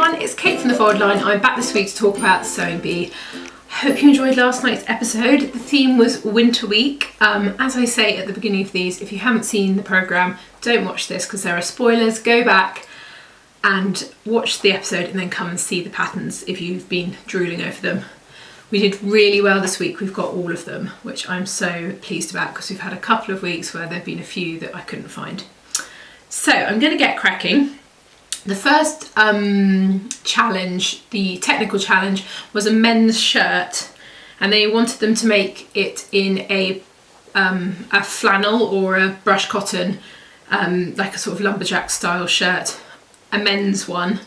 everyone, it's Kate from the Fold Line. I'm back this week to talk about Sewing Bee. Hope you enjoyed last night's episode. The theme was Winter Week. As I say at the beginning of these, if you haven't seen the programme, don't watch this because there are spoilers. Go back and watch the episode and then come and see the patterns if you've been drooling over them. We did really well this week. We've got all of them, which I'm so pleased about because we've had a couple of weeks where there have been a few that I couldn't find. So I'm going to get cracking. The first challenge, the technical challenge, was a men's shirt, and they wanted them to make it in a flannel or a brush cotton, like a sort of lumberjack style shirt, a men's one.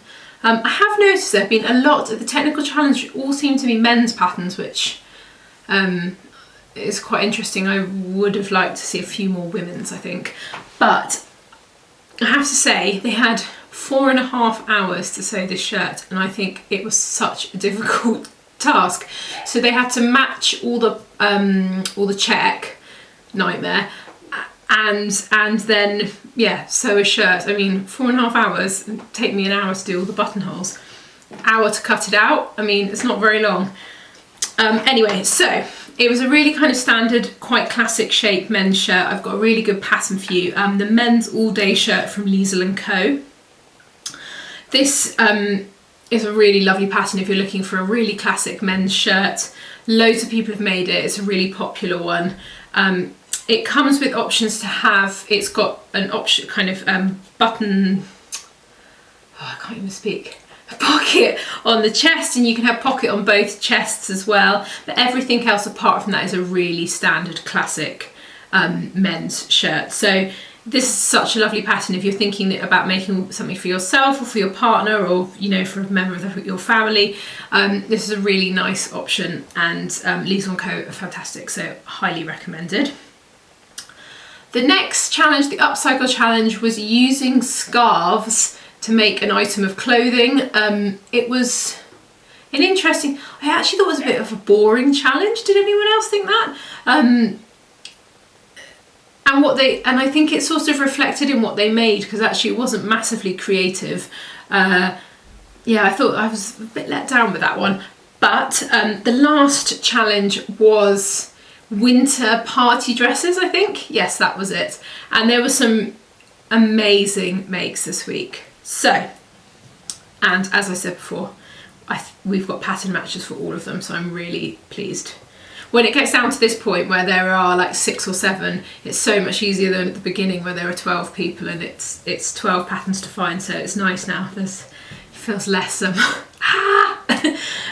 I have noticed there have been a lot of the technical challenge all seem to be men's patterns, which is quite interesting. I would have liked to see a few more women's, I think, but I have to say they had 4.5 hours to sew this shirt, and I think it was such a difficult task. So they had to match all the check, nightmare, and then sew a shirt. I mean, 4.5 hours, it'd take me an hour to do all the buttonholes, hour to cut it out. I mean, it's not very long. Anyway, so it was a really kind of standard, quite classic shape men's shirt. I've got a really good pattern for you. The men's all-day shirt from Liesl & Co. This is a really lovely pattern if you're looking for a really classic men's shirt. Loads of people have made it. It's a really popular one. It comes with options to have. It's got an option kind of button. Oh, I can't even speak. A pocket on the chest, and you can have pocket on both chests as well. But everything else apart from that is a really standard classic men's shirt. So this is such a lovely pattern if you're thinking about making something for yourself or for your partner, or for a member of your family. This is a really nice option, and Liesl & Co are fantastic, so highly recommended. The next challenge, the upcycle challenge, was using scarves to make an item of clothing. It was an interesting, I actually thought it was a bit of a boring challenge. Did anyone else think that? And I think it sort of reflected in what they made, because actually it wasn't massively creative. I thought I was a bit let down with that one. But the last challenge was winter party dresses, I think. Yes, that was it. And there were some amazing makes this week. So, and as I said before, we've got pattern matches for all of them, so I'm really pleased. When it gets down to this point where there are like 6 or 7, it's so much easier than at the beginning where there are 12 people and it's 12 patterns to find. So it's nice now. It feels less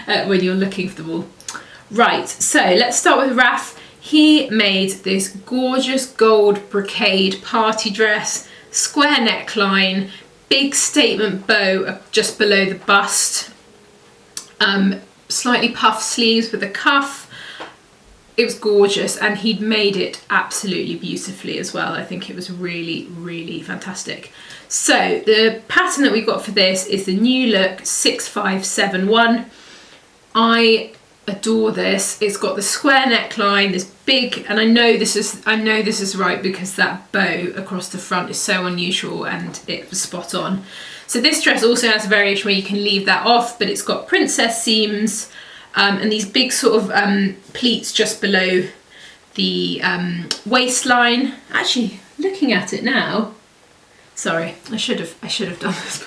when you're looking for them all. Right, so let's start with Raf. He made this gorgeous gold brocade party dress, square neckline, big statement bow just below the bust, slightly puffed sleeves with a cuff. It was gorgeous, and he'd made it absolutely beautifully as well. I think it was really, really fantastic. So the pattern that we've got for this is the New Look 6571. I adore this. It's got the square neckline, this big, and I know this is right because that bow across the front is so unusual, and it was spot on. So this dress also has a variation where you can leave that off, but it's got princess seams, and these big sort of pleats just below the waistline. Actually, looking at it now, sorry, I should have done this. It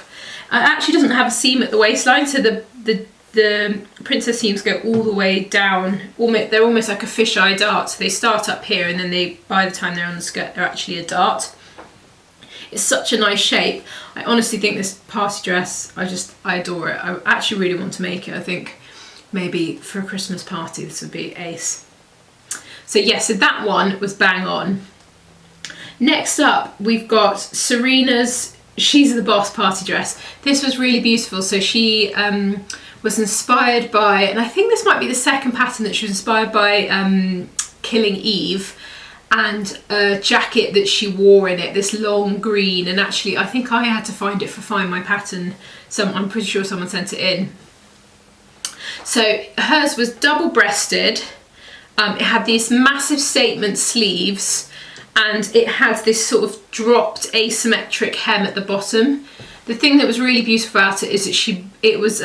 actually doesn't have a seam at the waistline, so the princess seams go all the way down. They're almost like a fisheye dart. So they start up here, and then by the time they're on the skirt, they're actually a dart. It's such a nice shape. I honestly think this party dress, I adore it. I actually really want to make it. I think maybe for a Christmas party this would be ace. So so that one was bang on. Next up we've got Serena's She's the Boss party dress. This was really beautiful. So she was inspired by, and I think this might be the second pattern that she was inspired by, Killing Eve, and a jacket that she wore in it, this long green, and actually I think I had to find it for Find My Pattern. I'm pretty sure someone sent it in. So hers was double-breasted. It had these massive statement sleeves, and it had this sort of dropped asymmetric hem at the bottom. the thing that was really beautiful about it is that it was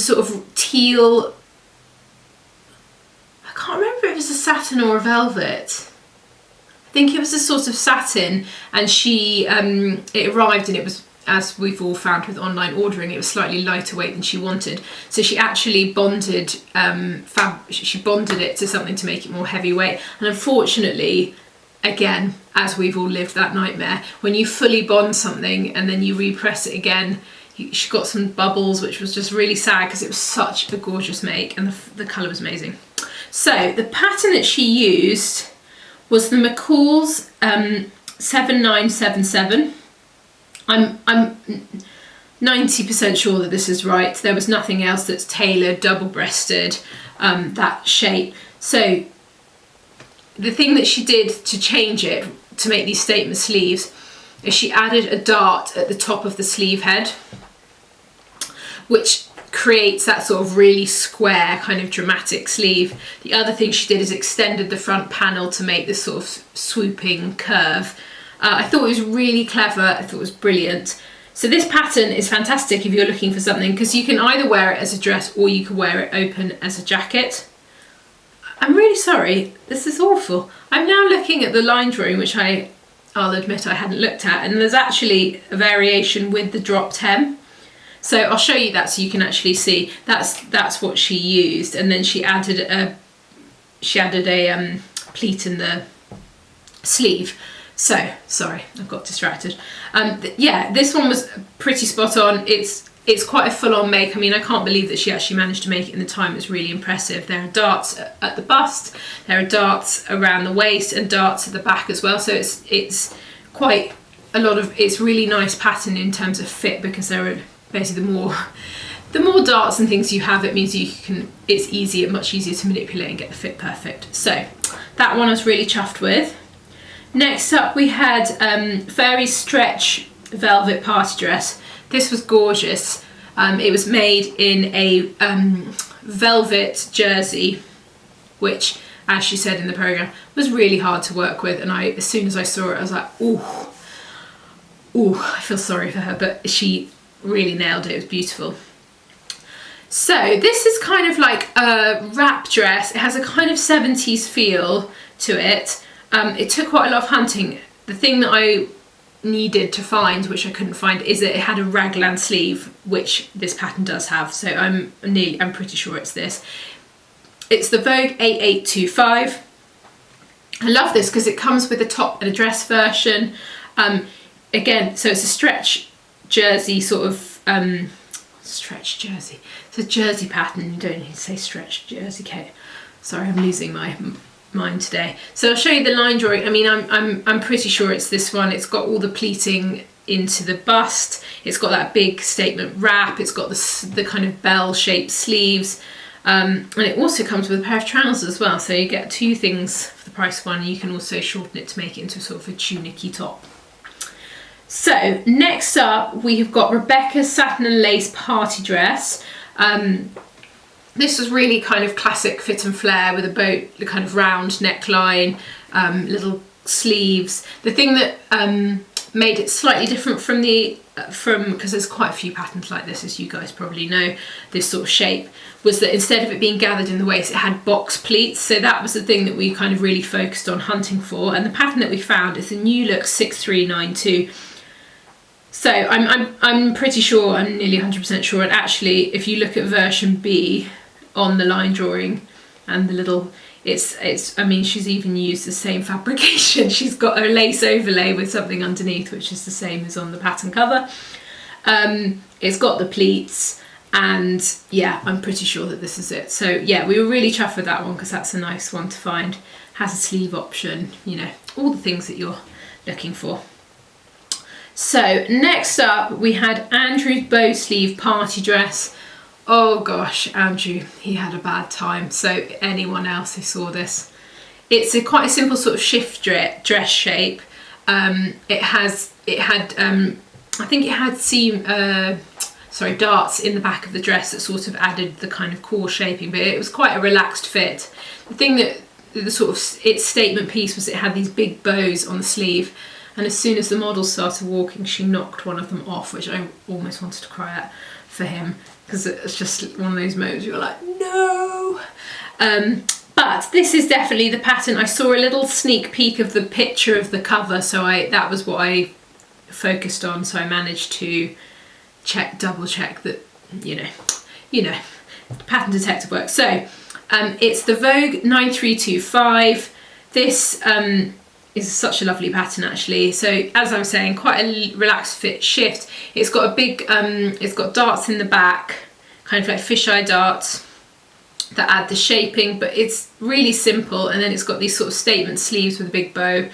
sort of teal. I can't remember if it was a satin or a velvet. I think it was a sort of satin, and it arrived and it was, as we've all found with online ordering, it was slightly lighter weight than she wanted. So she actually bonded she bonded it to something to make it more heavyweight. And unfortunately, again, as we've all lived that nightmare, when you fully bond something and then you repress it again, she got some bubbles, which was just really sad because it was such a gorgeous make and the colour was amazing. So the pattern that she used was the McCall's 7977. I'm 90% sure that this is right. There was nothing else that's tailored, double-breasted, that shape. So the thing that she did to change it, to make these statement sleeves, is she added a dart at the top of the sleeve head, which creates that sort of really square kind of dramatic sleeve. The other thing she did is extended the front panel to make this sort of swooping curve. I thought it was really clever. I thought it was brilliant. So this pattern is fantastic if you're looking for something, because you can either wear it as a dress or you can wear it open as a jacket. I'm really sorry, this is awful. I'm now looking at the line drawing, which I'll admit I hadn't looked at, and there's actually a variation with the dropped hem. So I'll show you that so you can actually see that's what she used, and then she added a pleat in the sleeve. So sorry, I've got distracted. Yeah, this one was pretty spot on. It's quite a full-on make. I mean, I can't believe that she actually managed to make it in the time. It's really impressive. There are darts at the bust, there are darts around the waist, and darts at the back as well. So it's quite a lot of, it's really nice pattern in terms of fit, because there are basically the more darts and things you have, it means it's much easier to manipulate and get the fit perfect. So that one I was really chuffed with. Next up we had Fairy Stretch Velvet Party Dress. This was gorgeous. It was made in a velvet jersey, which, as she said in the programme, was really hard to work with, and as soon as I saw it I was like, ooh, I feel sorry for her, but she really nailed it. It was beautiful. So this is kind of like a wrap dress. It has a kind of 70s feel to it. It took quite a lot of hunting. The thing that I needed to find, which I couldn't find, is that it had a raglan sleeve, which this pattern does have. So I'm pretty sure it's this. It's the Vogue 8825. I love this because it comes with a top and a dress version. Again, so it's a stretch jersey sort of stretch jersey. It's a jersey pattern. You don't need to say stretch jersey, Kate. Sorry, I'm losing my mind today. So I'll show you the line drawing. I mean, I'm pretty sure it's this one. It's got all the pleating into the bust. It's got that big statement wrap. It's got the kind of bell-shaped sleeves, and it also comes with a pair of trousers as well. So you get two things for the price of one. And you can also shorten it to make it into sort of a tunic-y top. So next up we have got Rebecca's Satin and Lace Party Dress. This was really kind of classic fit and flare with the kind of round neckline, little sleeves. The thing that made it slightly different because there's quite a few patterns like this, as you guys probably know, this sort of shape, was that instead of it being gathered in the waist, it had box pleats. So that was the thing that we kind of really focused on hunting for. And the pattern that we found is the New Look 6392. So I'm pretty sure, I'm nearly 100% sure, and actually if you look at version B on the line drawing and the little, I mean, she's even used the same fabrication. She's got a lace overlay with something underneath, which is the same as on the pattern cover. It's got the pleats, and yeah, I'm pretty sure that this is it. So yeah, we were really chuffed with that one because that's a nice one to find. Has a sleeve option, you know, all the things that you're looking for. So next up we had Andrew's bow sleeve party dress. Oh gosh, Andrew, he had a bad time. So anyone else who saw this, it's quite a simple sort of shift dress shape. I think it had darts in the back of the dress that sort of added the kind of core shaping, but it was quite a relaxed fit. The thing that its statement piece was it had these big bows on the sleeve, and as soon as the models started walking, she knocked one of them off, which I almost wanted to cry at for him, because it's just one of those moments you're like, no. But this is definitely the pattern. I saw a little sneak peek of the picture of the cover, so that was what I focused on, so I managed to double check that, you know, pattern detective work. So it's the Vogue 9325. This is such a lovely pattern actually. So as I was saying, quite a relaxed fit shift. It's got a big, it's got darts in the back, kind of like fisheye darts that add the shaping, but it's really simple, and then it's got these sort of statement sleeves with a big bow.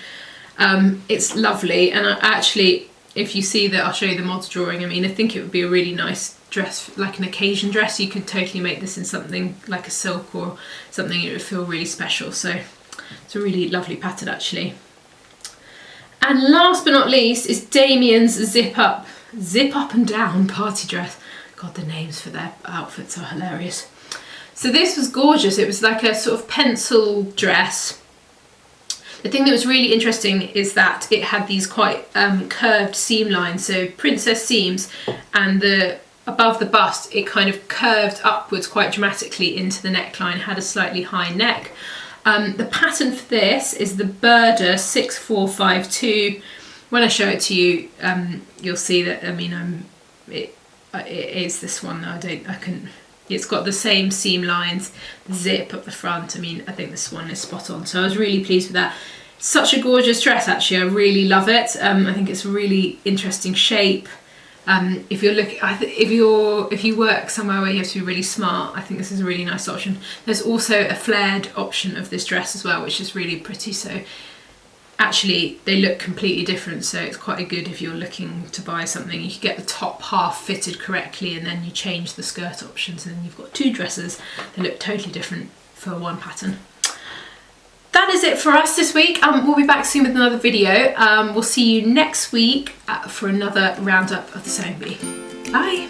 It's lovely, and actually, if you see that, I'll show you the model drawing. I mean, I think it would be a really nice dress, like an occasion dress. You could totally make this in something like a silk or something. It would feel really special. So it's a really lovely pattern actually. And last but not least is Damien's zip up and down party dress. God, the names for their outfits are hilarious. So this was gorgeous. It was like a sort of pencil dress. The thing that was really interesting is that it had these quite curved seam lines, so princess seams, and above the bust it kind of curved upwards quite dramatically into the neckline, had a slightly high neck. The pattern for this is the Burda 6452. When I show it to you, you'll see that, I mean, it is this one. It's got the same seam lines, the zip up the front. I mean, I think this one is spot on. So I was really pleased with that. Such a gorgeous dress, actually. I really love it. I think it's a really interesting shape. If you work somewhere where you have to be really smart, I think this is a really nice option. There's also a flared option of this dress as well, which is really pretty. So actually they look completely different, so it's quite good if you're looking to buy something. You can get the top half fitted correctly, and then you change the skirt options, and then you've got two dresses that look totally different for one pattern. That is it for us this week. We'll be back soon with another video. We'll see you next week for another roundup of the sewing bee. Bye.